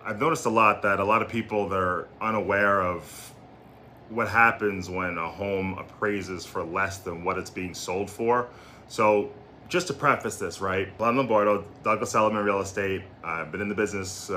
I've noticed a lot that a lot of people, they're unaware of what happens when a home appraises for less than what it's being sold for. So just to preface this, right? I'm Lombardo, Douglas Elliman Real Estate. I've been in the business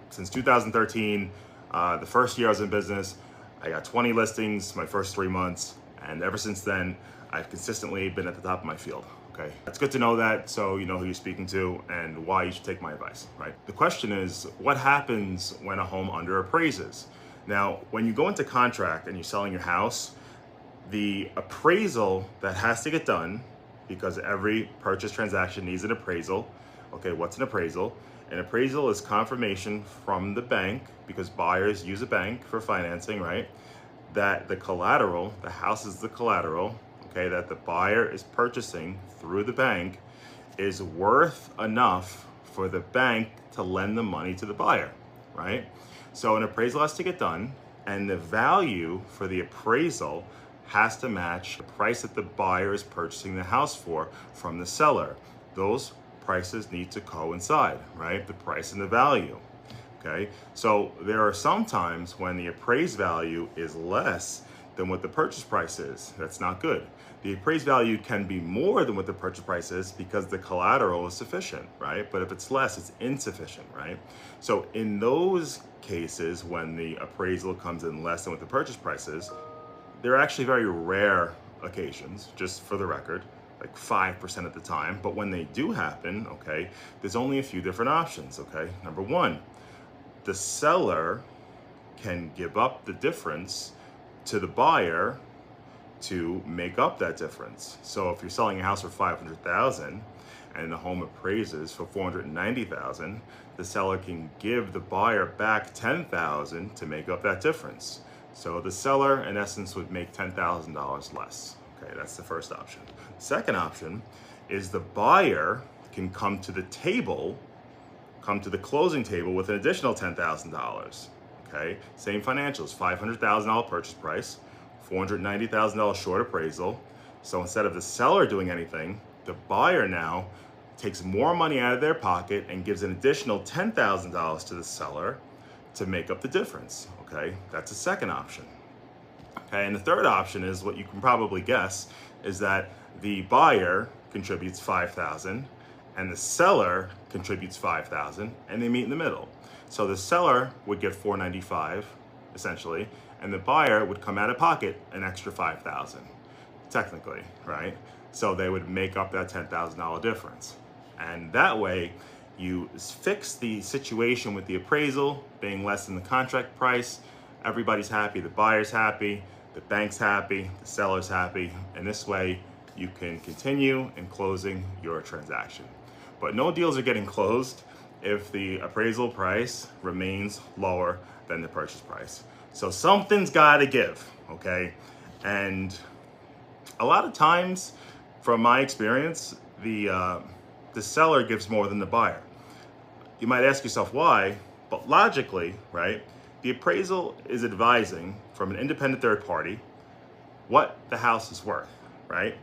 since 2013. The first year I was in business, I got 20 listings my first 3 months. And ever since then, I've consistently been at the top of my field. Okay, it's good to know that, so you know who you're speaking to and why you should take my advice, right? The question is, what happens when a home under appraises? Now, when you go into contract and you're selling your house, the appraisal that has to get done, because every purchase transaction needs an appraisal. Okay, what's an appraisal? An appraisal is confirmation from the bank, because buyers use a bank for financing, right? That the collateral, the house is the collateral, okay, that the buyer is purchasing through the bank is worth enough for the bank to lend the money to the buyer, right? So an appraisal has to get done, and the value for the appraisal has to match the price that the buyer is purchasing the house for from the seller. Those prices need to coincide, right? The price and the value. Okay, so there are some times when the appraised value is less than what the purchase price is. That's not good. The appraised value can be more than what the purchase price is because the collateral is sufficient, right? But if it's less, it's insufficient, right? So in those cases, when the appraisal comes in less than what the purchase price is, they're actually very rare occasions, just for the record, like 5% of the time. But when they do happen, okay, there's only a few different options, okay? Number one, the seller can give up the difference to the buyer to make up that difference. So if you're selling a house for $500,000 and the home appraises for $490,000, the seller can give the buyer back $10,000 to make up that difference. So the seller, in essence, would make $10,000 less. Okay, that's the first option. Second option is the buyer can come to the closing table with an additional $10,000. Okay, same financials, $500,000 purchase price, $490,000 short appraisal. So instead of the seller doing anything, the buyer now takes more money out of their pocket and gives an additional $10,000 to the seller to make up the difference. Okay, that's a second option. Okay, and the third option is what you can probably guess, is that the buyer contributes $5,000 and the seller contributes $5,000, and they meet in the middle. So the seller would get $495 essentially, and the buyer would come out of pocket an extra $5,000, technically, right? So they would make up that $10,000 difference. And that way, you fix the situation with the appraisal being less than the contract price. Everybody's happy, the buyer's happy, the bank's happy, the seller's happy, and this way you can continue in closing your transaction. But no deals are getting closed if the appraisal price remains lower than the purchase price. So something's gotta give, okay? And a lot of times, from my experience, the seller gives more than the buyer. You might ask yourself why, but logically, right, the appraisal is advising from an independent third party what the house is worth, right?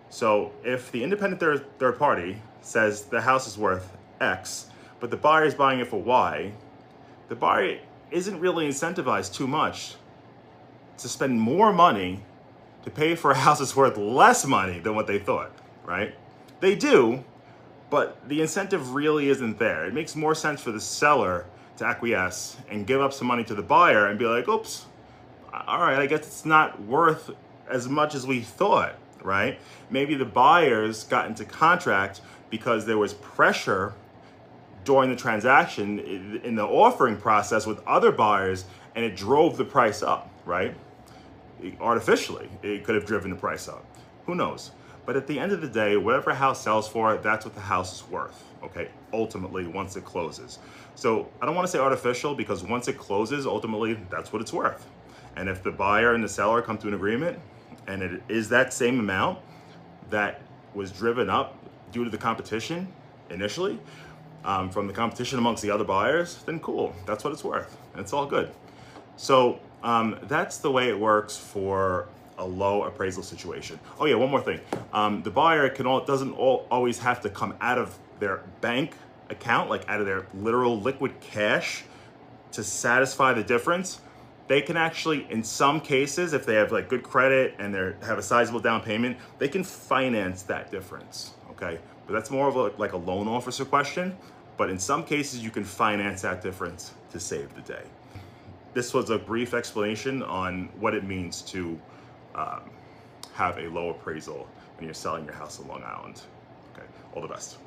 So if the independent third party says the house is worth X, but the buyer is buying it for Y, the buyer isn't really incentivized too much to spend more money to pay for a house that's worth less money than what they thought, right? They do, but the incentive really isn't there. It makes more sense for the seller to acquiesce and give up some money to the buyer and be like, oops, all right, I guess it's not worth as much as we thought, right? Maybe the buyers got into contract because there was pressure during the transaction in the offering process with other buyers, and it drove the price up, right? Artificially, it could have driven the price up. Who knows? But at the end of the day, whatever a house sells for, that's what the house is worth, okay? Ultimately, once it closes. So I don't want to say artificial, because once it closes, ultimately, that's what it's worth. And if the buyer and the seller come to an agreement, and it is that same amount that was driven up due to the competition initially, from the competition amongst the other buyers, then cool, that's what it's worth, and it's all good. So that's the way it works for a low appraisal situation. Oh yeah, one more thing. The buyer doesn't always have to come out of their bank account, like out of their literal liquid cash, to satisfy the difference, they can actually, in some cases, if they have like good credit and they have a sizable down payment, they can finance that difference, okay? But that's more of like a loan officer question. But in some cases, you can finance that difference to save the day. This was a brief explanation on what it means to have a low appraisal when you're selling your house in Long Island. Okay, all the best.